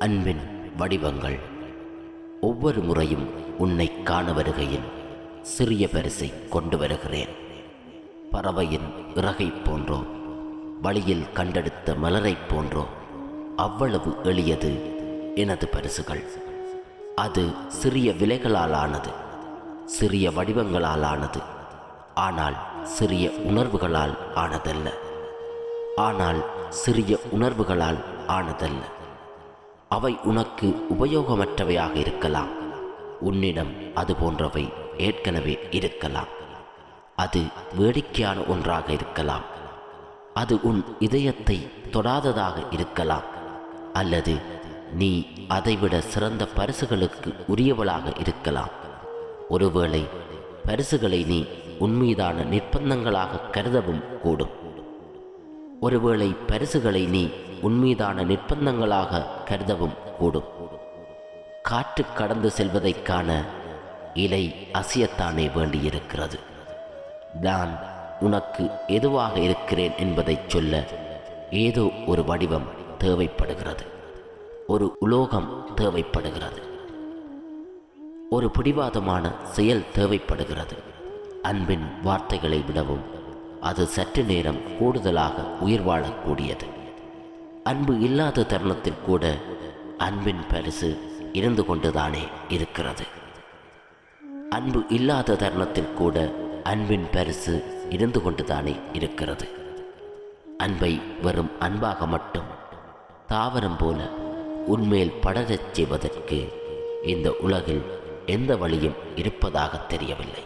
அன்பின் வடிவங்கள். ஒவ்வொரு முறையும் உன்னை காண வருகையில் சிறிய பரிசை கொண்டு வருகிறேன். பறவையின் இறகை போன்றோ, வழியில் கண்டெடுத்த மலரைப் போன்றோ அவ்வளவு எளியது எனது பரிசுகள். அது சிறிய விலைகளால் ஆனது, சிறிய வடிவங்களால் ஆனது. ஆனால் சிறிய உணர்வுகளால் ஆனதல்ல. அவை உனக்கு உபயோகமற்றவையாக இருக்கலாம். உன்னிடம் அது போன்றவை ஏற்கனவே இருக்கலாம். அது வேடிக்கையான ஒன்றாக இருக்கலாம். அது உன் இதயத்தை தொடாததாக இருக்கலாம். அல்லது நீ அதைவிட சிறந்த பரிசுகளுக்கு உரியவளாக இருக்கலாம். ஒருவேளை பரிசுகளை நீ உன்மீதான நிர்பந்தங்களாக கருதவும் கூடும். காற்று கடந்து செல்வதைக் காண இலை அசியத்தானே வேண்டியிருக்கிறது. நான் உனக்கு எதுவாக இருக்கிறேன் என்பதைச் சொல்ல ஏதோ ஒரு வடிவம் தேவைப்படுகிறது, ஒரு உலோகம் தேவைப்படுகிறது, ஒரு பிடிவாதமான செயல் தேவைப்படுகிறது. அன்பின் வார்த்தைகளை விடவும் அது சற்று நேரம் கூடுதலாக உயிர் வாழக்கூடியது. அன்பு இல்லாத தருணத்தில் கூட அன்பின் பரிசு இருந்து கொண்டுதானே இருக்கிறது. அன்பை வெறும் அன்பாக மட்டும் தாவரம் போல உன்மேல் படரச் செய்வதற்கு இந்த உலகில் எந்த வழியும் இருப்பதாக தெரியவில்லை.